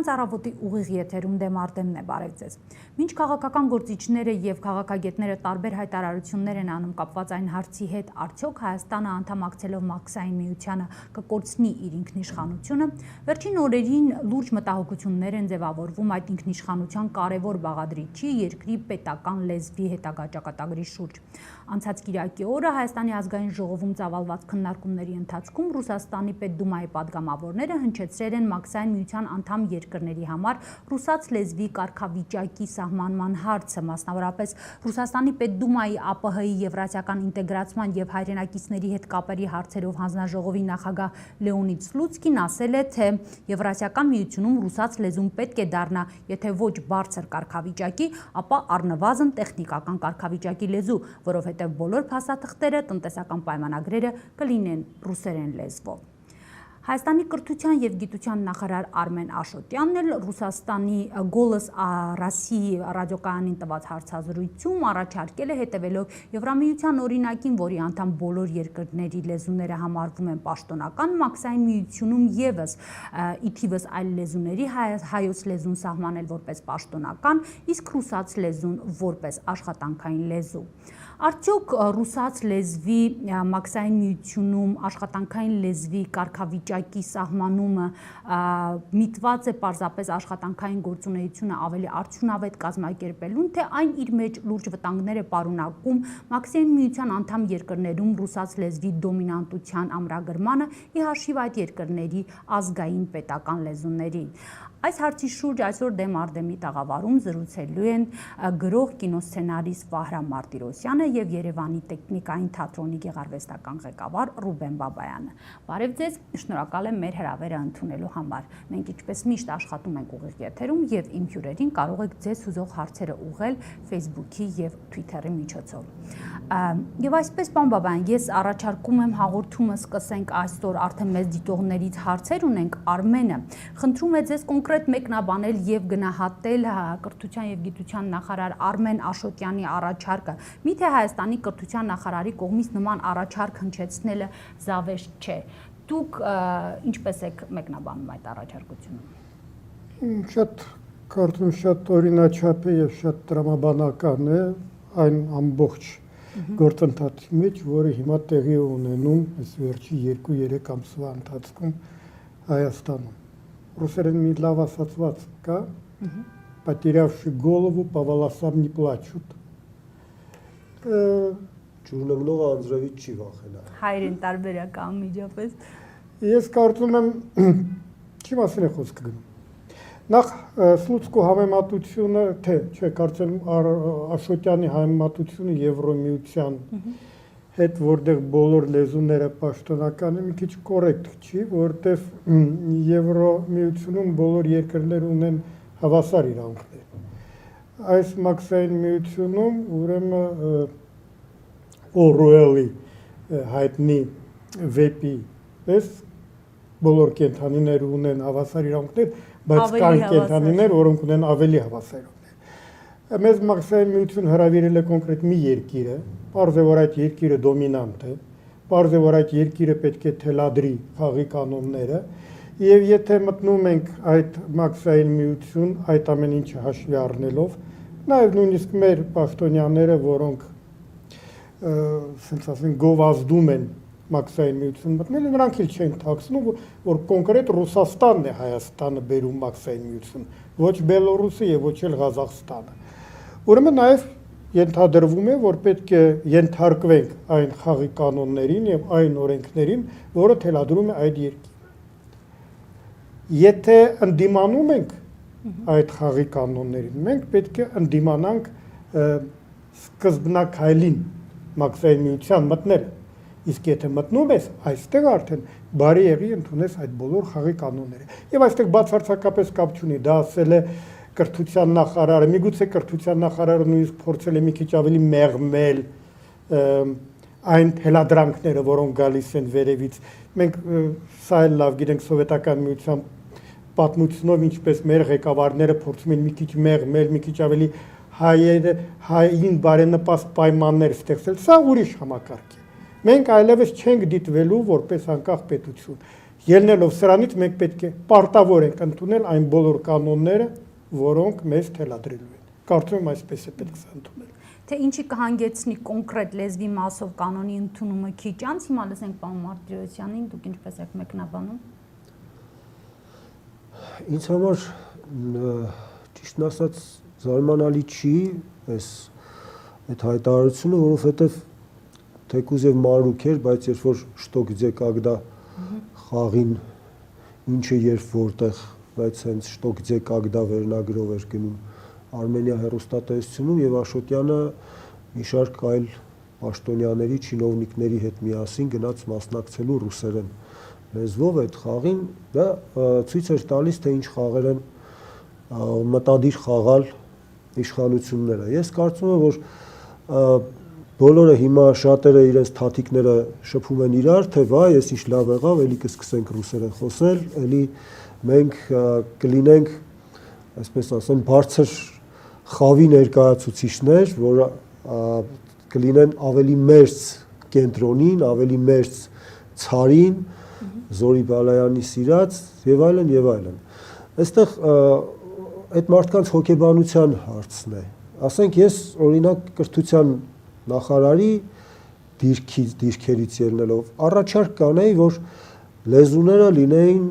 Հայաստան Ծառավոտի ուղիղ եթերում Դեմ Արտեմն է, բարև ձեզ։ Մինչ քաղաքական գործիչները եւ քաղաքագետները տարբեր հայտարարություններ են անում կապված այն հարցի հետ, արդյոք Հայաստանը անդամակցելով Մաքսային միությանը կկորցնի իր ինքնիշխանությունը, վերջին օրերին լուրջ մտահոգություններ են ձևավորվում այդ ինքնիշխանության կարևոր բաղադրիչի երկրի պետական լեզվի հետագա ճակատագրի շուրջ։ Անցած կիրակի օրը Հայաստանի ազգային ժողովում ծավալված քննարկումների ընթացքում Ռուսաստանի Պետդումայի падգամավորները հնչեցրել են Մաքսային միության անդամ երկրների համար ռուսաց լեզվի կարգավիճակի սահմանման հարցը, մասնավորապես Ռուսաստանի Պետդումայի ԱՊՀ-ի եվրասիական ինտեգրացման եւ հայրենակիցների հետ կապերի հարցերով հանձնաժողովի նախագահ Լեոնիդ Սլուցկին ասել է, թե Եվրասիական միությունում ռուսաց լեզուն պետք է դառնա, եթե ոչ բարձր կարգավիճակի, ապա առնվազն տեխնիկական կարգավիճակի լեզու, որովհետև բոլոր փաստաթղթերը, տնտեսական պայմանագրերը կլինեն ռուսերեն լեզվով։ Հայաստանի կրթության եւ գիտության նախարար Արմեն Աշոտյանն էլ Ռուսաստանի Գոլոս Ռոսիի ռադիոկայանին տված հարցազրույցում առաջարկել է հետևելով Եվրամիության օրինակին, որի անդամ բոլոր երկրների լեզուները համարվում են պաշտոնական, Մաքսային միությունում եւս ի թիվս այլ լեզուների հայոց լեզուն սահմանել որպես պաշտոնական, իսկ ռուսաց լեզուն որպես աշխատանքային լեզու։ Արդյոք ռուսաց լեզվի Մաքսային միությունում աշխատանքային լեզվի կարգավիճակի սահմանումը միտված է պարզապես աշխատանքային գործունեությունը ավելի արդյունավետ կազմակերպելուն, թե այն իր մեջ լուրջ վտանգներ է պարունակում Մաքսային միության անդամ երկրներում ռուսաց լեզվի դոմինանտության ամրագրմանը ի հաշիվ այդ երկրների ազգային պետական լեզուներին։ Այս հարցի շուրջ այսօր Դեմ Արտեմի տաղավարում զրուցելու են գրող կինոսցենարիստ Վահրամ Մարտիրոսյանը եւ Երևանի տեխնիկային թատրոնի գեղարվեստական ղեկավար Ռուբեն Բաբայանը։ Բարև ձեզ, շնորհակալ եմ մեր հրավերը ընդունելու համար։ Մենք ինչպես միշտ աշխատում ենք ուղիղ եթերում եւ իմ հյուրերին կարող եք ձեզ հուզող հարցերը ուղղել Facebook-ի եւ Twitter-ի միջոցով։ Եվ այսպես, պարոն Բաբայան, ես առաջարկում եմ հաղորդումը սկսենք այսօր արդեն մեծ դիտողներից հարցեր ունենք Արմենը։ Խնդրում եմ ձեզ կոնկրետ մեկնաբանել եւ գնահատել կրթության եւ գիտության նախարար Արմեն Աշոտյանի առաջարկը։ Միթե Հայաստանի կրթության նախարարի կողմից նման առաջարկ հնչեցնելը զավեշտ չէ։ Դուք ինչպես եք մեկնաբանում այդ առաջարկությունը։ Շատ կարծում շատ օրինաչափ է եւ շատ տրամաբանական է այն ամբողջ գործընթացի մեջ, որը հիմա տեղի է ունենում այս վերջի 2-3 ամսվա ընթացքում Հայաստանում։ Русерен մի լավ ասացված կա, потерявший голову по волосам не плачут։ Ջուրնմնող անձրևից չի վախենա։ Հայրեն տարբերակ անմիջապես։ Ես կարծում եմ, չի մասին է խոսքը գնում։ Նախ Սլուցկու համեմատությունը, թե չէ, կարծեմ Աշոտյանի համեմատությունը Եվրոմիության հետ, որտեղ բոլոր լեզուները պաշտոնական են, մի քիչ կոռեկտ չի, որտեղ Եվրոմիությունում բոլոր երկրները ունեն հավասար իրավունքներ։ Այս Մաքսային միությունում ուրեմն Օրուելի հայտնի վեպի պես բոլոր կենդանիները ունեն հավասար իրավունքներ, բայց կան կենդանիներ, որոնք ունեն ավելի հավասար իրավունքներ։ Մեզ Մաքսային միություն հրավիրել է կոնկրետ մի երկիրը, պարզ է, որ այդ երկիրը դոմինանտ է, պարզ է, որ այդ երկիրը պետք է թելադրի խաղի կանոնները, եւ եթե մտնում ենք այդ Մաքսային միություն, այդ ամեն ինչը հաշվի առնելով, նաեւ նույնիսկ մեր պաշտոնյաները, որոնք ասենք ասեն գովազդում են Մաքսային միություն մտնել, նրանք էլ չեն թաքցնում, որ կոնկրետ Ռուսաստանն է Հայաստանը բերում Մաքսային միություն, ոչ Բելոռուսը եւ ոչ էլ Ղազախստանը։ Ուրեմն նաեւ ենթադրվում է, որ պետք է ենթարկվենք այն խաղի կանոններին եւ այն օրենքներին, որը թելադրում է այդ երկիրը։ Եթե ընդդիմանում ենք այդ խաղի կանոններին, մենք պետք է ընդդիմանանք սկզբնակայլին Մաքսային միության մտնել։ Իսկ եթե մտնում ես, այստեղ արդեն բարի եղի ընդունես այդ բոլոր խաղի կանոնները։ Եվ այստեղ բացարձակապես կապ չունի, դա ասել է կրթության նախարարը, միգուցե կրթության նախարարը նույնիսկ փորձել է մի քիչ ավելի մեղմել այն թելադրանքները, որոնք գալիս են վերևից։ Մենք սա էլ լավ գիտենք սովետական միության պատմությունով, ինչպես մեր ղեկավարները փորձում են մի քիչ մեղմել, մի քիչ ավելի հային բարենպաստ պայմաններ ստեղծել, սա ուրիշ համակարգ է։ Մենք այլևս չենք դիտվելու որպես անկախ պետություն։ Ելնելով սրանից մենք պետք է պարտավոր ենք ընդունել այն բոլոր կանոնները, որոնք մեզ թելադրելու են։ Կարծում եմ այսպես է պետք է ընդունել։ Թե ինչի կհանգեցնի կոնկրետ լեզվի մասով կանոնի ընդունումը քիչ անց, հիմա լսենք պարոն Մարտիրոսյանին, դուք ինչպես եք մեկնաբանում։ Ինձ համար ճիշտն ասած զարմանալի չի այդ հայտարարությունը, որովհետև թեկուզ եւ մանրուք էր, բայց երբ որ «Что где когда» խաղին ինչը երբ որտեղ, բայց հենց «Что где когда» վերնագրով էր գնում Արմենիա հեռուստատեսությունում եւ Աշոտյանը մի շարք այլ պաշտոնյաների, չինովնիկների հետ միասին գնաց մասնակցելու ռուսերեն լեզվով այդ խաղին, դա ցույց էր տալիս, թե ինչ խաղեր են մտադիր խաղալ իշխանությունները։ Ես կարծում եմ, որ բոլորը հիմա շատերը իրենց թաթիկները շփում են իրար, թե վայ, ես ինչ լավ եղավ, էլի կսկսենք ռուսերեն խոսել, էլի մենք կլինենք, այսպես ասեմ, բարձր խավի ներկայացուցիչներ, որ կլինեն ավելի մերձ կենտրոնին, ավելի մերձ ցարին, Զորի Բալայանի սիրած եւ այլն եւ այլն։ Այստեղ այդ մարդկանց հոգեբանության հարցն է։ Ասենք ես օրինակ կրթության նախարարի դիրքերից ելնելով առաջարկ կանեի, որ լեզուները լինեին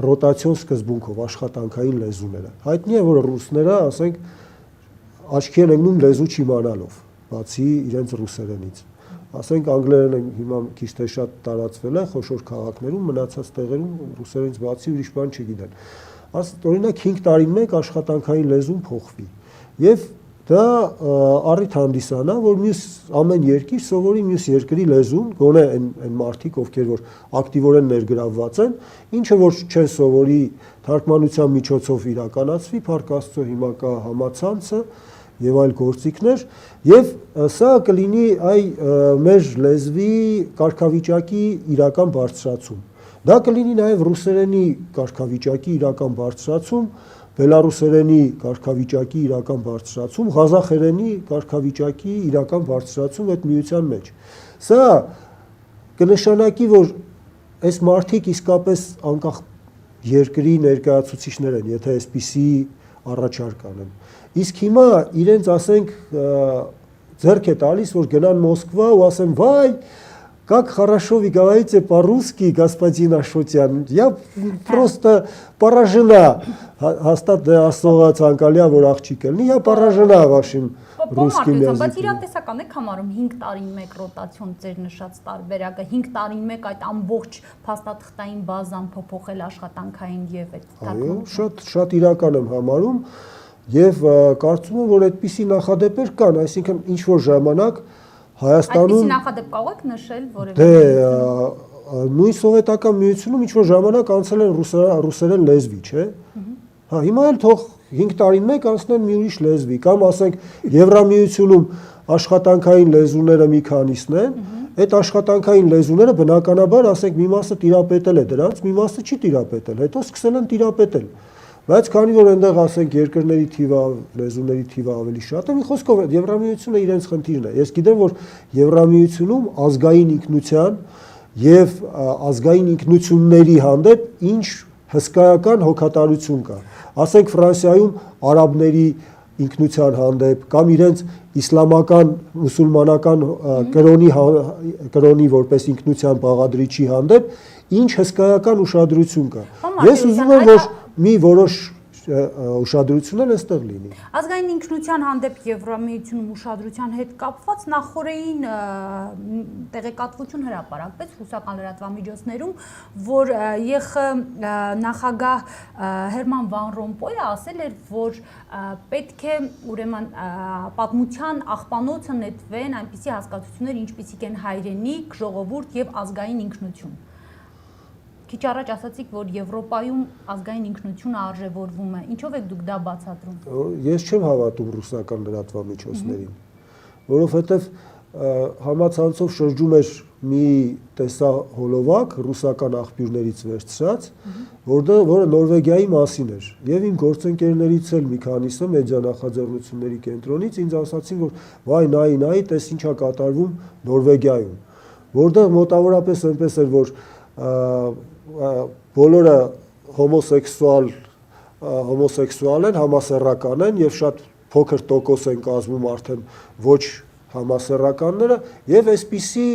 ռոտացիոն սկզբունքով աշխատանքային լեզուները։ Հայտնի է, որ ռուսները, ասենք, աչքի են ընկնում լեզու չիմանալով, բացի իրենց ռուսերենից։ Ասենք անգլերենը հիմա քիչ թե շատ տարածվել է խոշոր քաղաքներում, մնացած տեղերում ռուսերենից բացի ուրիշ բան չգիտեն։ Օրինակ 5 տարին մեկ աշխատանքային լեզուն փոխվի։ Եվ դա առիթ հանդիսանա, որ մյուս ամեն երկիր սովորի մյուս երկրի լեզուն, գոնե այն մարդիկ, ովքեր որ ակտիվորեն ներգրավված են, ինչը որ չեն սովորի թարգմանության միջոցով իրականացվի, փառք Աստծո հիմա կա համացանցը եւ այլ գործիքներ, եւ սա կլինի մեր լեզվի կարգավիճակի իրական բարձրացում։ Դա կլինի նաեւ ռուսերենի կարգավիճակի իրական բարձրացում, բելարուսերենի կարգավիճակի իրական բարձրացում, ղազախերենի կարգավիճակի իրական բարձրացում այդ միության մեջ։ Սա կնշանակի, որ այս մարդիկ իսկապես անկախ երկրի ներկայացուցիչներ են, եթե այսպիսի առաջարկ անեն։ Իսկ հիմա իրենց ասենք ձեռք է տալիս, որ գնան Մոսկվա ու ասեն, վայ, как хорошо вы говорите по-русски, господин Աշոտյան, я просто поражена, հաստատ ասողա ցանկալիա, որ աղջիկ ելնի, я поражена вашим русским языком։ Բայց իրատեսական եք համարում 5 տարին մեկ ռոտացիոն ձեր նշած տարբերակը, 5 տարին մեկ այդ ամբողջ փաստաթղթային բազան փոփոխել աշխատանքային եւ այդ Այո, շատ իրական եմ համարում եւ կարծում եմ, որ այդպիսի նախադեպեր կան, այսինքն ինչ որ ժամանակ Հայաստանում Այդպիսի նախադեպ կարող եք նշել որևէ։ Դե նույն սովետական միությունում ինչ որ ժամանակ անցել են ռուսերեն լեզվի, չէ՞։ Հա, հիմա էլ թող 5 տարին մեկ անցնեն մի ուրիշ լեզվի, կամ ասենք Եվրամիությունում աշխատանքային լեզուները մի քանիսն են, այդ աշխատանքային լեզուները բնականաբար ասենք մի մասը տիրապետել է դրանց, մի մասը չի տիրապետել, հետո սկսել են տիրապետել։ Բայց քանի որ այնտեղ ասենք երկրների թիվը, լեզուների թիվը ավելի շատ է, մի խոսքով Եվրամիությունը իրենց խնդիրն է։ Ես գիտեմ, որ Եվրամիությունում ազգային ինքնության եւ ազգային ինքնությունների հանդեպ ինչ հսկայական հոգատարություն կա։ Ասենք Ֆրանսիայում արաբների ինքնության հանդեպ կամ իրենց իսլամական մուսուլմանական կրոնի որպես ինքնության բաղադրիչի հանդեպ ինչ հսկայական ուշադրություն կա։ Ես ուզում եմ, որ մի որոշ ուշադրություններ այստեղ լինի։ Ազգային ինքնության հանդեպ Եվրամիությունում ուշադրության հետ կապված նախորդին տեղեկատվություն հրապարակվեց ռուսական լրատվամիջոցներում, որ ԵԽ նախագահ Հերման վան Ռոմպոյը ասել էր, որ պետք է ուրեմն պատմության աղբանոցը նետվեն այնպիսի հասկացություններ, ինչպիսիք են հայրենիք, ժողովուրդ եւ ազգային ինքնություն։ Քիչ առաջ ասացիք, որ Եվրոպայում ազգային ինքնությունը արժևորվում է։ Ինչով եք դուք դա բացատրում։ Ես չեմ հավատում ռուսական լրատվամիջոցներին, որովհետև համացանցով շրջում էր մի տեսահոլովակ ռուսական աղբյուրներից վերցրած, որը Նորվեգիայի մասին էր։ Եվ իմ գործընկերներից էլ մի քանիսը մեդիանախաձեռնությունների կենտրոնից ինձ ասացին, որ վայ նայի, տես ինչա կատարվում Նորվեգիայում, որտեղ մոտավորապես այնպես էր, որ բոլորը հոմոսեքսուալ են, համասեռական են եւ շատ փոքր տոկոս են կազմում արդեն ոչ համասեռականները եւ այսպիսի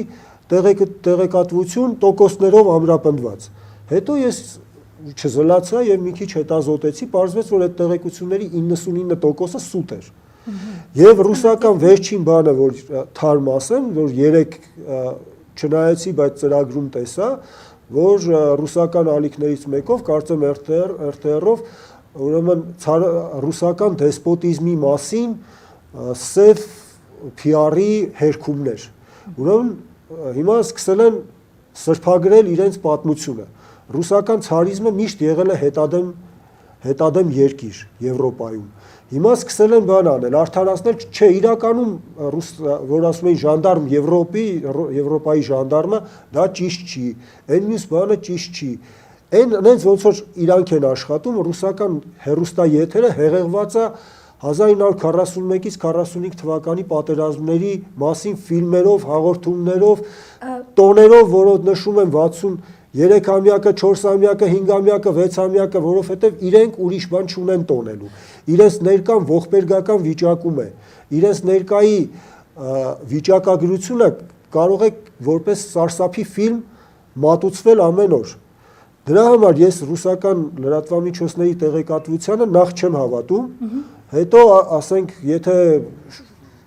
տեղեկատվություն տոկոսներով ամրապնդված։ Հետո ես չզլացա եւ մի քիչ հետազոտեցի, պարզվեց, որ այդ տեղեկությունների 99%-ը սուտ էր։ Եվ ռուսական վերջին բանը, որ թարմ ասեմ, որ 3 չնայեցի, բայց ծրագրում տեսա, որ ռուսական ալիքներից մեկով, կարծեմ RTR-ով, ուրեմն ռուսական դեսպոտիզմի մասին սև PR-ի հերքումներ։ Ուրեմն հիմա սկսել են սրբագրել իրենց պատմությունը։ Ռուսական ցարիզմը միշտ եղել է հետադեմ երկիր Եվրոպայում։ Հիմա սկսել են բան անել, արդարացնել, չէ, իրականում որ ասում են ժանդարմ Եվրոպայի ժանդարմը, դա ճիշտ չի, այն մյուս բանը ճիշտ չի։ Այնց ոնց որ իրանք են աշխատում, ռուսական հեռուստաեթերը հեղեղված է 1941-ից 45 թվականի պատերազմների մասին ֆիլմերով, հաղորդումներով, տոներով, որոնք նշում են 63-ամյակը, 4-ամյակը, 5-ամյակը, 6-ամյակը, որովհետև իրենք ուրիշ բան չունեն տոնելու։ Իրենց ներկան ողբերգական վիճակում է։ Իրենց ներկայի վիճակագրությունը կարող է որպես սարսափի ֆիլմ մատուցվել ամեն օր։ Դրա համար ես ռուսական լրատվամիջոցների տեղեկատվությանը նախ չեմ հավատում, հետո ասենք, եթե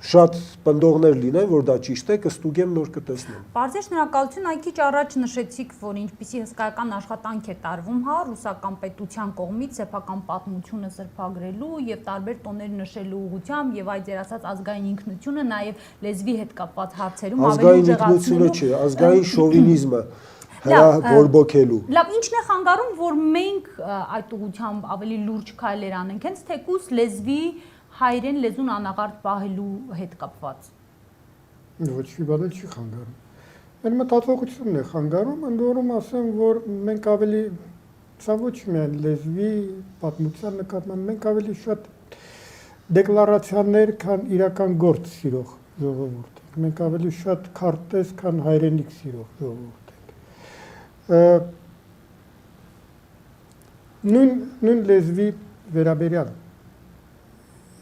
շատ պնդողներ լինեն, որ դա ճիշտ է, կստուգեմ, նոր կտեսնեմ։ Պարզե շնորհակալություն, այն քիչ առաջ նշեցիք, որ ինչպիսի հսկայական աշխատանք է տարվում, հա, ռուսական պետության կողմից սեփական պատմությունը սրբագրելու եւ տարբեր տոներ նշելու ուղղությամբ եւ այդ ձեր ասած ազգային ինքնությունը, նաեւ լեզվի հետ կապված հարցերում ազգային ինքնությունը չէ, ազգային շովինիզմը բորբոքելու։ Լավ, ի՞նչն է խանգարում, որ մենք այդ ուղղությամբ ավելի լուրջ քայլեր անենք, հենց թեկուզ լեզվի հայերեն լեզուն անաղարտ պահելու հետ կապված։ Ոչ մի բան չի խանգարում։ Մեր մտածողությունն է խանգարում, ընդ որում ասեմ, որ մենք ավելի, սա ոչ միայն լեզվի պատմության նկատմամբ, մենք ավելի շատ դեկլարացիաներ, քան իրական գործ սիրող ժողովուրդ ենք։ Մենք ավելի շատ քարտեզ, քան հայրենիք սիրող ժողովուրդ ենք։ Նույն լեզվի վերաբերյալ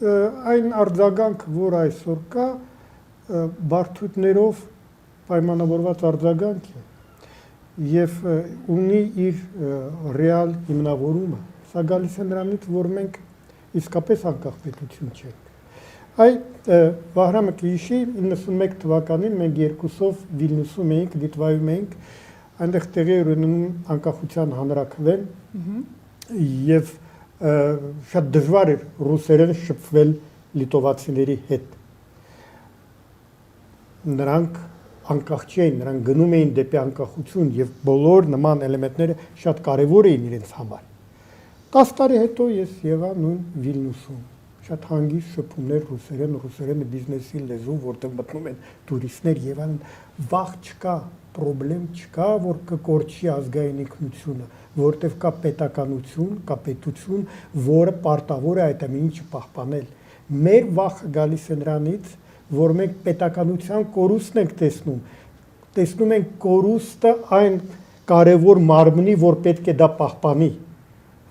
այն արձագանք, որ այսօր կա, բարդություններով պայմանավորված արձագանք է եւ ունի իր ռեալ հիմնավորումը։ Սա գալիս է նրանից, որ մենք իսկապես անկախ պետություն չենք։ Վահրամը կհիշի 91 թվականին մենք երկուսով Վիլնյուսում էինք, Լիտվայում էինք, այնտեղ տեղի էր ունենում անկախության հանրաքվեն եւ շատ դժվար էր ռուսերեն շփվել լիտովացիների հետ։ Նրանք անկախ չէին, նրանք գնում էին դեպի անկախություն եւ բոլոր նման էլեմենտները շատ կարեւոր էին իրենց համար։ 10 տարի հետո ես եղա նույն Վիլնյուսում։ Շատ հանգիստ շփումներ ռուսերենը բիզնեսի լեզու, որտեղ մտնում են տուրիստներ եւ այլն, վախ չկա, պրոբլեմ չկա, որ կկորչի ազգային ինքնությունը, որտեղ կա պետականություն, կա պետություն, որը պարտավոր է այդ ամենը պահպանել։ Մեր վախը գալիս է նրանից, որ մենք պետականության կորուստն ենք տեսնում ենք կորուստը այն կարևոր մարմնի, որ պետք է դա պահպանի,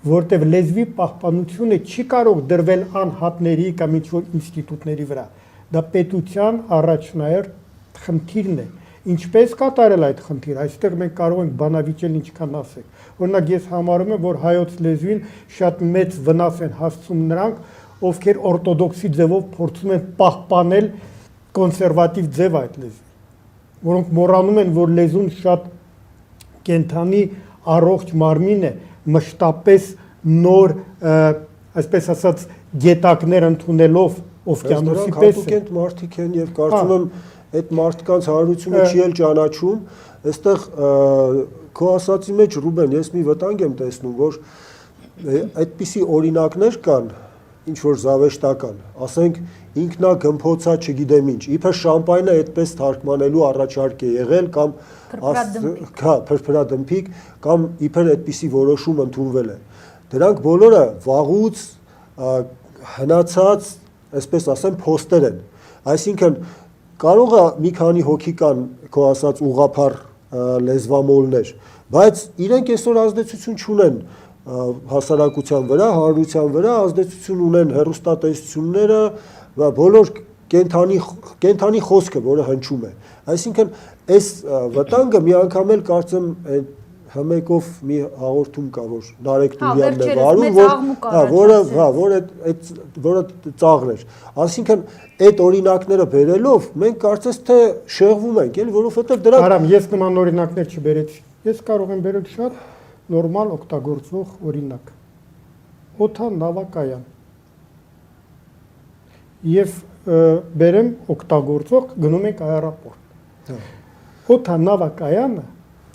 որտեղ լեզվի պահպանությունը չի կարող դրվել անհատների կամ ինչ-որ ինստիտուտների վրա։ Դա պետության առաջնահերթ խնդիրն է։ Ինչպես կատարել այդ խնդիրը, այստեղ մենք կարող ենք բանավիճել ինչքան ասենք։ Օրինակ ես համարում եմ, որ հայոց լեզվին շատ մեծ վնաս են հասցնում նրանք, ովքեր օրթոդոքսի ձևով փորձում են պահպանել կոնսերվատիվ ձև այդ լեզվի, որոնք մոռանում են, որ լեզուն շատ կենթանի առողջ մարմին է, մշտապես նոր, այսպես ասած, գետակներ ընդունելով օվկիանոսի պես։ Հատուկ մարդիկ են եւ կարծում եմ այդ մարդկանց հարությունը չի էլ ճանաչում, այստեղ քո ասացի մեջ Ռուբեն, ես մի վտանգ եմ տեսնում, որ այդպիսի օրինակներ կան, ինչ որ զավեշտական, ասենք ինքնագմփոցա չգիտեմ ինչ, իբր շամպայնը այդպես թարգմանելու առաջարկ է եղել կամ փրփրադմփիկ կամ իբր այդպիսի որոշում ընդունվել է։ Դրանք բոլորը վաղուց հնացած, այսպես ասեմ, փոստեր են։ Այսինքն կարող է մի քանի հոգի կան, քո ասած ուղղափառ լեզվամոլներ, բայց իրենք այսօր ազդեցություն չունեն հասարակության վրա, հանրության վրա, ազդեցություն ունեն հեռուստատեսությունները và բոլոր կենթանի խոսքը, որը հնչում է։ Այսինքն այս վտանգը մի անգամ էլ կարծեմ հմեկով մի հաղորդում կա, որ Նարեկ Տուրյանն է վարում, որը ծաղր էր։ Այսինքն այդ օրինակները բերելով մենք կարծես թե շեղվում ենք, էլի, որովհետև դրանք Արամ, ես նման օրինակներ չբերեցի։ Ես կարող եմ բերել շատ նորմալ օգտագործող օրինակ։ Օթան նավակայան։ Եվ բերեմ օգտագործող գնում ենք аэропорт։ Օթան նավակայանը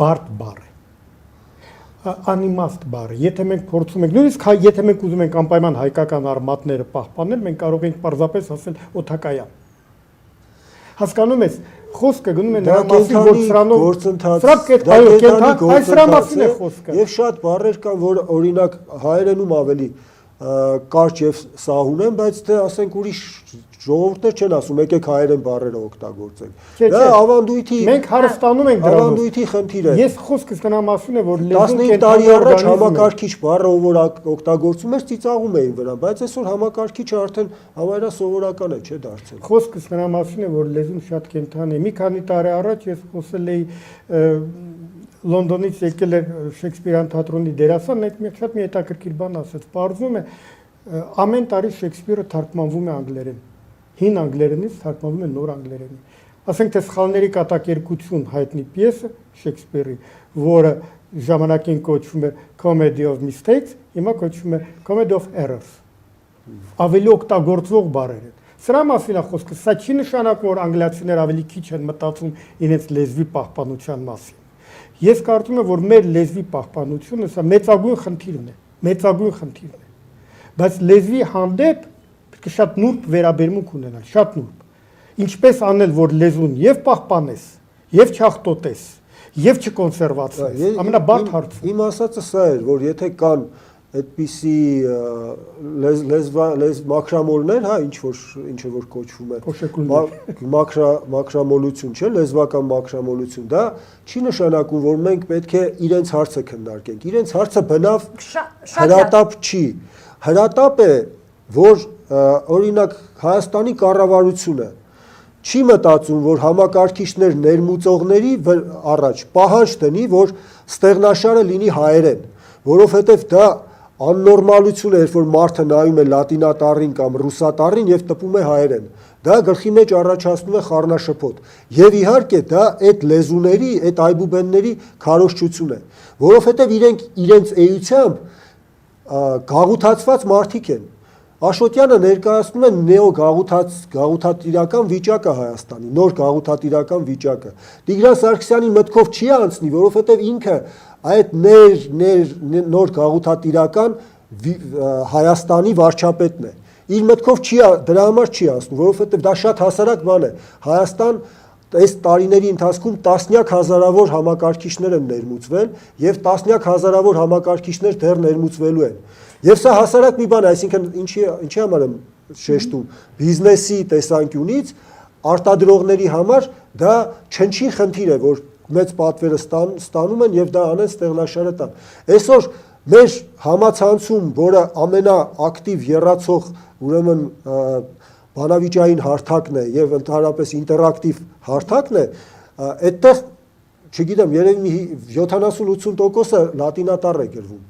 բարդ բառ է։ Անիմաստ բառ է։ Եթե մենք փորձում ենք, նույնիսկ եթե մենք ուզում ենք անպայման հայկական արմատները պահպանել, մենք կարող ենք պարզապես ասել օթակայան։ Հասկանում ես, խոսքը գնում է նրա մասին, որ սրանով այս սրա մասին է խոսքը։ Եվ շատ բառեր կան, որ օրինակ հայերենում ավելի կարճ եւ սահուն են, բայց թե ասենք ուրիշ ժողովուրդներ չեն ասում, եկեք հայերեն բառերը օգտագործենք։ Դա ավանդույթի մենք հարստանում ենք դրանով։ Ավանդույթի խնդիր է։ Ես խոսքս նրա մասին է, որ լեզուն 15 տարի առաջ համակարգիչ բառը որ օգտագործում էր, ծիծաղում էին վրան, բայց այսօր համակարգիչը արդեն համարյա սովորական է, չէ՞ դարձել։ Խոսքս նրա մասին է, որ լեզուն շատ կենթանի է։ Մի քանի տարի առաջ ես խոսել էի Լոնդոնից եկել էր Շեքսպիրյան թատրոնի դերասան, այդ շատ մի հետաքրքիր բան ասաց։ Պարզվում է ամեն տարի Շեքսպիրը թարգմանվում է անգլերեն։ Հին անգլերենից թարգմանվում է նոր անգլերենի։ Ասենք թե Սխալների կատակերգություն հայտնի պիեսը Շեքսպիրի, որը ժամանակին կոչվում է Comedy of Mistakes, հիմա կոչվում է Comedy of Errors։ Ավելի օգտագործվող բառեր են։ Սրա մասին է խոսքը, սա չի նշանակում, որ անգլիացիները ավելի քիչ են մտածում իրենց լեզվի պահպանության մասին։ Ես կարծում եմ, որ մեր լեզվի պահպանությունը սա մեծագույն խնդիրն է, մեծագույն խնդիրն է։ Բայց լեզվի հանդեպ պետք է շատ նուրբ վերաբերմունք ունենալ, շատ նուրբ։ Ինչպես անել, որ լեզուն եւ պահպանես, եւ չախտոտես, եւ չկոնսերվացնես։ Ամենաբարդ հարցը։ Իմ ասածը սա էր, որ եթե կան այդպիսի մաքրամոլներ, հա, ինչ որ կոչվում է մաքրամոլություն, չէ, լեզվական մաքրամոլություն, դա չի նշանակում, որ մենք պետք է իրենց հարցը քննարկենք։ Իրենց հարցը բնավ հրատապ չի։ Հրատապ է, որ օրինակ Հայաստանի կառավարությունը չի մտածում, որ համակարգիչներ ներմուծողների առաջ պահանջ դնի, որ ստեղնաշարը լինի հայերեն, որովհետև դա աննորմալություն է, երբ որ մարդը նայում է լատինատառին կամ ռուսատառին եւ տպում է հայերեն։ Դա գլխի մեջ առաջացնում է խառնաշփոթ։ Եվ իհարկե դա այդ լեզուների, այդ այբուբենների քարոզչություն է, որովհետեւ իրենք իրենց էությամբ գաղութացված մարդիկ են։ Աշոտյանը ներկայացնում է նեո-գաղութատիրական վիճակը Հայաստանի, նոր գաղութատիրական վիճակը։ Տիգրան Սարգսյանի մտքով չի անցնի, որովհետև ինքը այդ նոր գաղութատիրական Հայաստանի վարչապետն է։ Իր մտքով դրա համար չի անցնում, որովհետև դա շատ հասարակ բան է։ Հայաստան այս տարիների ընթացքում տասնյակ հազարավոր համակարգիչներ են ներմուծվել եւ տասնյակ հազարավոր համակարգիչներ դեռ ներմուծվելու են։ Եվ սա հասարակ մի բան է, այսինքն ինչի համար եմ շեշտում, բիզնեսի տեսանկյունից արտադրողների համար դա չնչին խնդիր է, որ մեծ պատվերը ստանում են եւ դա անեն ստեղնաշարը տան։ Այսօր մեր համացանցում, որը ամենաակտիվ եռացող ուրեմն բանավիճային հարթակն է եւ ընդհանրապես ինտերակտիվ հարթակն է, այդտեղ, չգիտեմ, երևի 70-80%-ը լատինատառ է գրվում։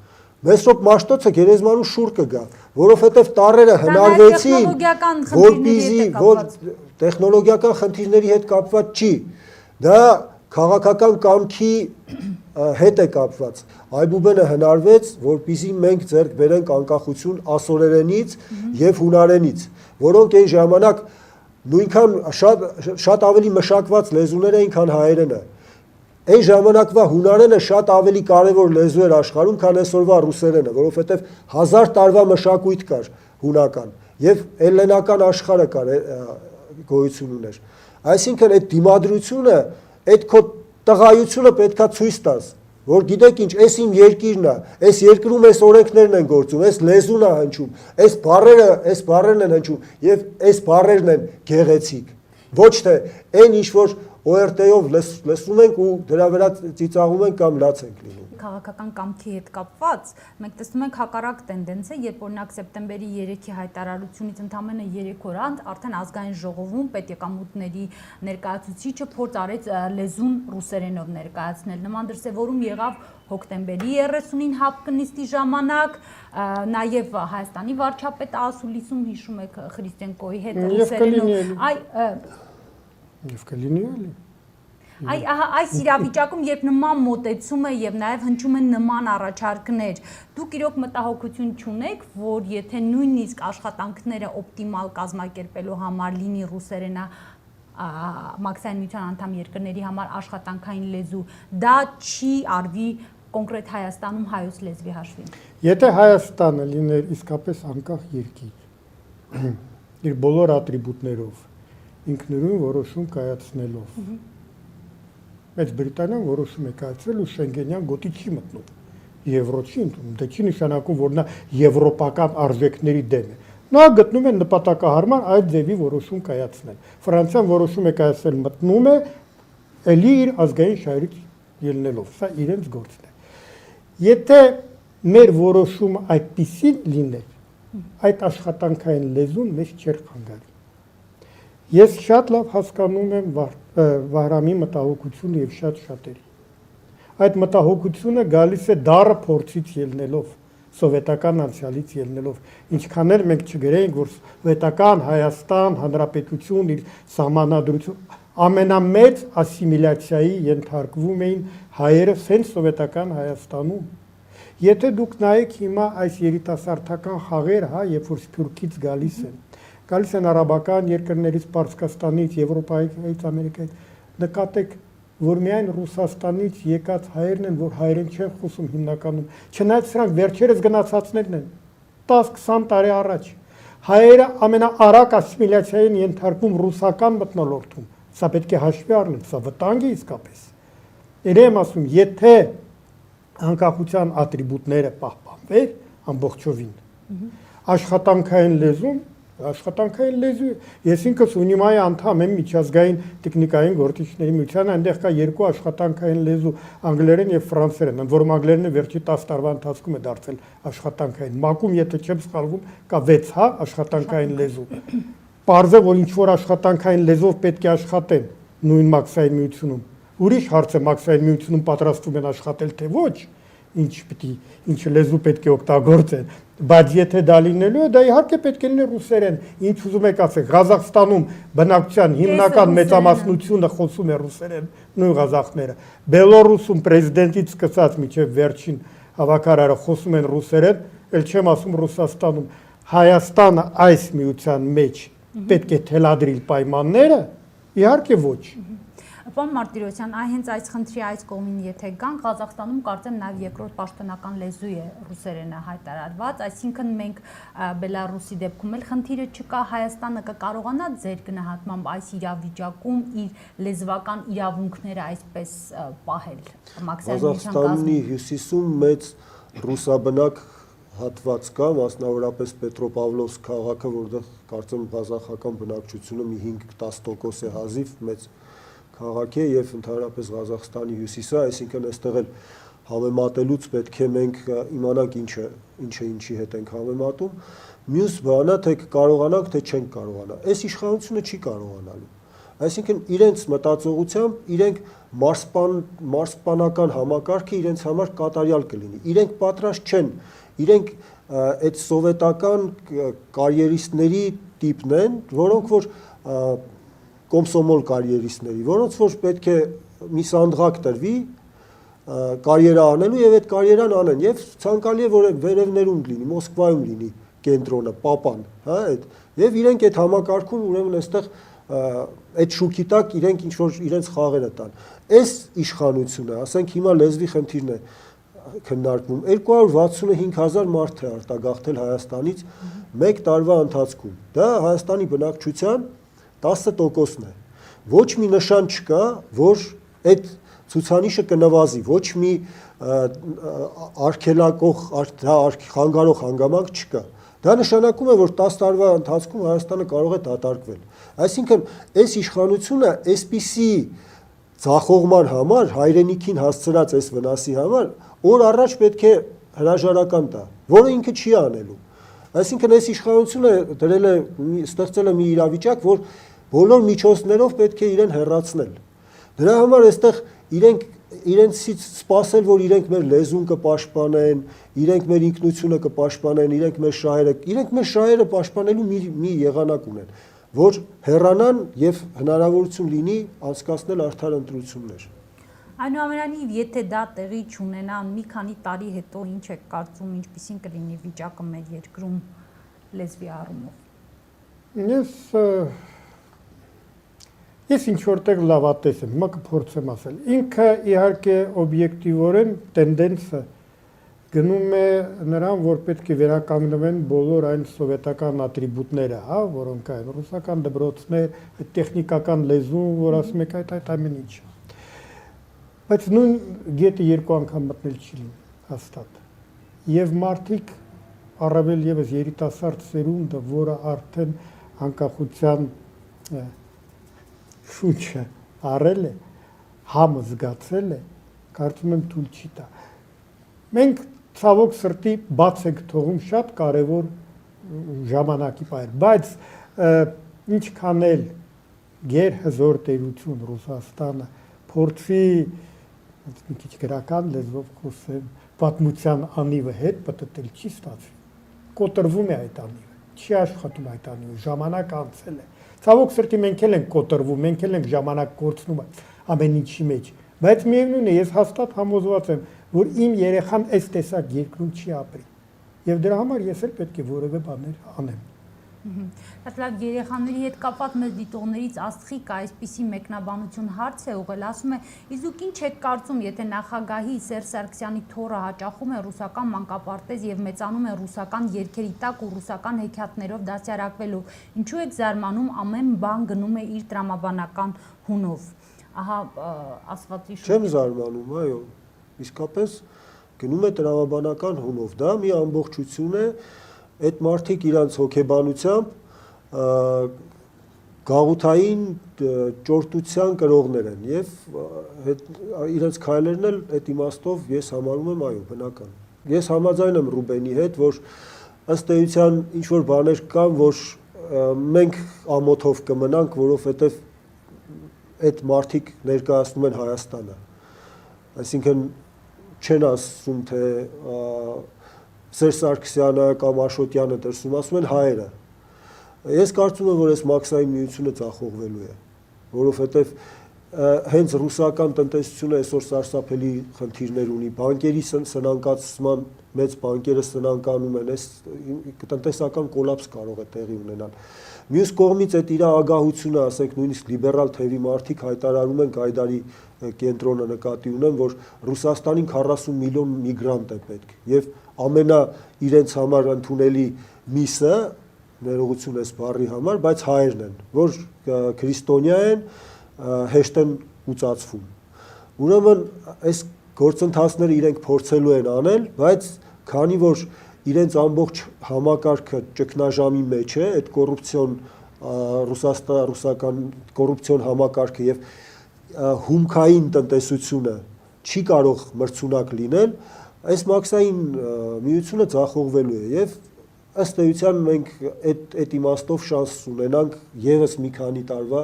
Մեսրոպ Մաշտոցը գերեզմանում շուռ կգա, որովհետև տառերը հնարվեցին, որպեսզի տեխնոլոգիական խնդիրների հետ կապված չի, դա քաղաքական կամքի հետ է կապված։ Այբուբենը հնարվեց, որպեսզի մենք ձեռք բերենք անկախություն ասորերենից եւ հունարենից, որոնք այն ժամանակ նույնքան շատ ավելի մշակված լեզուներ էին, քան հայերենը։ Այն ժամանակվա հունարենը շատ ավելի կարևոր լեզու էր աշխարհում, քան այսօրվա ռուսերենը, որովհետև 1000 տարվա մշակույթ կար հունական եւ էլլենական աշխարհը կար գոյություն ուներ։ Այսինքն այդ դիմադրությունը, այդ քո տղայությունը պետքա ցույց տաս, որ գիտեք ինչ, այս իմ երկիրն է, այս երկրում այս օրենքներն են գործում, այս լեզուն է հնչում, այս բառերն են հնչում եւ այս բառերն են գեղեցիկ։ Ոչ թե այն ինչ որ ORT-ով լսում ենք ու դրա վրա ծիծաղում ենք կամ լաց ենք լինում։ Քաղաքական կամքի հետ կապված մենք տեսնում ենք հակառակ տենդենսը, երբ օրինակ սեպտեմբերի 3-ի հայտարարությունից ընդամենը 3 օր անց արդեն ազգային ժողովում պետեկամուտների ներկայացուցիչը փորձ արեց լեզուն ռուսերենով ներկայացնել։ Նման դրսևորում եղավ հոկտեմբերի 30-ին հապկնիստի ժամանակ, նաև Հայաստանի վարչապետ Ասուլիսում հիշում եք Խրիստենկոյի հետ ռուսերենով։ Եվ կլինի էլի։ Այս իրավիճակում, երբ նման մոտեցում է եւ նաեւ հնչում են նման առաջարկներ, դուք իրոք մտահոգություն չունեք, որ եթե նույնիսկ աշխատանքները օպտիմալ կազմակերպելու համար լինի ռուսերենը մաքսային միության անդամ երկրների համար աշխատանքային լեզու, դա չի արվի կոնկրետ Հայաստանում հայոց լեզվի հաշվին։ Եթե Հայաստանը լիներ իսկապես անկախ երկիր, իր բոլոր ատրիբուտներով, ինքնուրույն որոշում կայացնելով, Բայց Բրիտանիան որոշում է կայացրել ու Շենգենյան գոտի չի մտնում, Եվրո չի ընդունում, դա չի նշանակում, որ նա եվրոպական արժեքների դեմ է։ Նա գտնում է նպատակահարմար այդ ձևի որոշում կայացնել։ Ֆրանսիան որոշում է կայացնել մտնում է, ելի իր ազգային շահերից ելնելով, սա իրենց գործն է։ Եթե մեր որոշումը այդպիսին լիներ, այդ աշխատանքային լեզուն մեզ չէր խանգարի։ Ես շատ լավ հասկանում եմ Վահրամի մտահոգությունը եւ շատ շատերի։ Այդ մտահոգությունը գալիս է դառը փորձից ելնելով, սովետական անցյալից ելնելով։ Ինչքան էլ մենք չգրեինք, որ սովետական Հայաստան Հանրապետություն իր սահմանադրություն ամենամեծ ասիմիլյացիայի ենթարկվում էին հայերը սենց սովետական Հայաստանում։ Եթե դուք նայեք հիմա այս երիտասարդական խաղերը, երբ որ Սփյուռքից գալիս են արաբական երկրներից, Պարսկաստանից, Եվրոպայից, Ամերիկայից, նկատեք, որ միայն Ռուսաստանից եկած հայերն են, որ հայերեն չեն խոսում հիմնականում, չնայած սրանք վերջերս գնացածներն են, 10-20 տարի առաջ, հայերը ամենաարագ ասիմիլյացիային ենթարկվում ռուսական մթնոլորտում, սա պետք է հաշվի առնել, սա վտանգ է իսկապես։ Իրեմ ասում, եթե անկախության ատրիբուտները պահպանվեր ամբողջովին, աշխատանքային լեզու, ես ինքս ունիմայի անդամ եմ միջազգային տեխնիկային գործիչների միության, այնտեղ կա երկու աշխատանքային լեզու, անգլերեն եւ ֆրանսերեն, ընդ որում անգլերենը վերջի 10 տարվա ընթացքում է դարձել աշխատանքային։ ՄԱԿ-ում, եթե չեմ սխալվում, կա 6 աշխատանքային լեզու։ Պարզ է, որ ինչ որ աշխատանքային լեզվով պետք է աշխատեն նույն մաքսային միությունում։ Ուրիշ հարց է մաքսային միությունում պատրաստվում են աշխատել թե ոչ, ինչ լեզու պետք է օգտագործեն, բայց եթե դա լինելու է, դա իհարկե պետք է լինի ռուսերեն, ինչ ուզում եք ասեք, Ղազախստանում բնակչության հիմնական մեծամասնությունը խոսում է ռուսերեն, նույն ղազախները, Բելոռուսում պրեզիդենտից սկսած մինչև վերջին հավաքարարը խոսում են ռուսերեն, ել չեմ ասում Ռուսաստանում, Հայաստանը այս միության մեջ պետք է թելադրիլ պայմանները, իհարկե ոչ։ Պարոն Մարտիրոսյան, հենց այս խնդրի այս կողմին եթե գանք, Ղազախստանում կարծեմ նաև երկրորդ պաշտոնական լեզու է ռուսերենը հայտարարված, այսինքն մենք Բելառուսի դեպքում էլ խնդիրը չկա, Հայաստանը կկարողանա ձեր գնահատմամբ այս իրավիճակում իր լեզվական իրավունքները այսպես պահել։ Ղազախստանի հյուսիսում մեծ ռուսաբնակ հատված կա, մասնավորապես Պետրոպավլովսկ քաղաքը, որտեղ կարծեմ ղազախական բնակչությունը մի 5-10% է հազիվ մեծ քաղաք է եւ ընդհանրապես Ղազախստանի հյուսիսը, այսինքն այստեղ էլ համեմատելուց պետք է մենք իմանանք ինչը ինչի հետ ենք համեմատում։ Մյուս բանը թե կարողանանք թե չենք կարողանա։ Այս իշխանությունը չի կարողանալու։ Այսինքն իրենց մտածողությամբ իրենք մարսպանական համակարգը իրենց համար կատարյալ կլինի։ Իրենք պատրաստ չեն, իրենք այդ սովետական կարիերիստների տիպն են, որոնք որ կոմսոմոլ կարիերիստների, որոնց որ պետք է մի սանդղակ տրվի կարիերա անելու եւ այդ կարիերան անեն եւ ցանկալի է որ վերևներում լինի, Մոսկվայում լինի կենտրոնը, Պապան, հա, այդ եւ իրենք այդ համակարգում ուրեմն այստեղ այդ շուքի տակ իրենք ինչ որ իրենց խաղերը տան։ Այս իշխանությունը, ասենք հիմա լեզվի խնդիրն է քննարկվում, 265,000 մարդ է արտագաղթել Հայաստանից 1 տարվա ընթացքում։ Դա Հայաստանի բնակչության 10%-ն է։ Ոչ մի նշան չկա, որ այդ ցուցանիշը կնվազի, ոչ մի արգելակող, խանգարող հանգամանք չկա։ Դա նշանակում է, որ 10 տարվա ընթացքում Հայաստանը կարող է դատարկվել։ Այսինքն, այս իշխանությունը այսպիսի ձախողման համար, հայրենիքին հասցրած այս վնասի համար, օր առաջ պետք է հրաժարական տա, որը ինքը չի անելու։ Այսինքն այս իշխանությունը ստեղծել է մի իրավիճակ, որ բոլոր միջոցներով պետք է իրեն հեռացնել։ Դրա համար այստեղ իրենցից սպասել, որ իրենք մեր լեզուն կպաշտպանեն, իրենք մեր ինքնությունը կպաշտպանեն, իրենք մեր շահերը պաշտպանելու մի եղանակ ունեն, որ հեռանան եւ հնարավորություն լինի անցկացնել արդար ընտրություններ։ Այնուամենայնիվ, եթե դա տեղի չունենա, մի քանի տարի հետո ինչ է կարծում, ինչպիսին կլինի վիճակը մեր երկրում լեզվի առումով։ Ես ինչ որտեղ լավատես եմ, հիմա կփորձեմ ասել։ Ինքը իհարկե օբյեկտիվորեն տենդենսը գնում է նրան, որ պետք է վերականգնվեն բոլոր այն սովետական ատրիբուտները, հա, որոնք այն ռուսական դպրոցներ, տեխնիկական լեզուն, որ ասում եք այդ ամեն ինչը։ Բայց նույն գետը երկու անգամ մտնել չի լինի, հաստատ։ Եվ մարդիկ առավել եւս երիտասարդ սերունդը, որը արդեն անկախության շունչը առել է, համը զգացել է, կարծում եմ թույլ չի տա։ Մենք ցավոք սրտի բաց ենք թողում շատ կարևոր ժամանակի պայր, բայց ինչքան էլ գերհզոր տերություն Ռուսաստանը փորձի մի քիչ գրական լեզվով խոսեմ, պատմության անիվը հետ պտտել չի ստացվում։ Կոտրվում է այդ անիվը, չի աշխատում այդ անիվը, ժամանակ անցել է։ Ցավոք սրտի մենք էլ ենք կոտրվում, մենք էլ ենք ժամանակ կորցնում ամեն ինչի մեջ, բայց միևնույն է, ես հաստատ համոզված եմ, որ իմ երեխան այս տեսակ երկրում չի ապրի։ Եվ դրա համար ես էլ պետք է որևէ բաներ անեմ։ Լավ, երեխաների հետ կապված մեծ դիտողներից Աստղիկը այսպիսի մեկնաբանություն հարց է ուղղել, ասում է, իսկ դուք ինչ եք կարծում, եթե նախագահի Սերժ Սարգսյանի թոռը հաճախում է ռուսական մանկապարտեզ եւ մեծանում է ռուսական երգերի տակ ու ռուսական հեքիաթներով դասյարակվելու, ինչու եք զարմանում, ամեն բան գնում է իր տրամաբանական հունով։ Ահա ասվածի շուտ։ Չեմ զարմանում, այո, իսկապես գնում է տրամաբանական հունով, դա մի ամբողջություն է։ Այդ մարդիկ իրանց հոգեբանությամբ գաղութային ճորտության կրողներ են եւ իրանց քայլերն էլ այդ իմաստով ես համարում եմ այո բնական։ Ես համաձայն եմ Ռուբենի հետ, որ ըստ էության ինչ որ բաներ կան, որ մենք ամոթով կմնանք, որովհետեւ այդ մարդիկ ներկայացնում են Հայաստանը։ Այսինքն չեն ասում թե Սերժ Սարգսյանը կամ Աշոտյանը դրսում, ասում են հայերը։ Ես կարծում եմ, որ այս մաքսային միությունը ձախողվելու է, որովհետև հենց ռուսական տնտեսությունը այսօր սարսափելի խնդիրներ ունի, բանկերի սնանկացման մեծ բանկերը սնանկանում են, այս տնտեսական կոլապս կարող է տեղի ունենալ։ Մյուս կողմից այդ իր ագահությունը, ասենք նույնիսկ լիբերալ թևի մարդիկ հայտարարում են Գայդարի կենտրոնը նկատի ունեն, որ Ռուսաստանին 40 միլիոն միգրանտ է պետք եւ ամենա իրենց համար ընդունելի միսը ներողություն այս բառի համար, բայց հայերն են, որ քրիստոնյա են, հեշտ են ուծացվում։ Ուրեմն այս գործընթացները իրենք փորձելու են անել, բայց քանի որ իրենց ամբողջ համակարգը ճգնաժամի մեջ է, այդ ռուսական կոռուպցիոն համակարգը եւ հումքային տնտեսությունը չի կարող մրցունակ լինել, այս մաքսային միությունը ձախողվելու է եւ ըստ էության մենք այդ իմաստով շանս ունենանք եւս մի քանի տարվա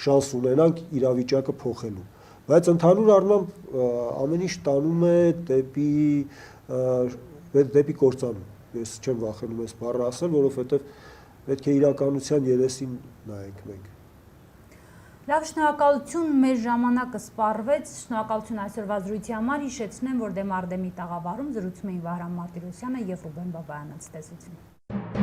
շանս ունենանք իրավիճակը փոխելու, բայց ընդհանուր առմամբ ամեն ինչ տանում է դեպի կործանում։ Ես չեմ վախենում այս բառը ասել, որովհետեւ պետք է իրականության երեսին նայենք մենք։ Լավ, շնորհակալություն, մեր ժամանակը սպառվեց, շնորհակալություն այսօրվա զրույցի համար, հիշեցնեմ, որ Դեմարդեմի տաղավարում զրուցում էին Վահրամ Մարտիրոսյանը եւ Ռուբեն Բաբայանը, ցտեսություն։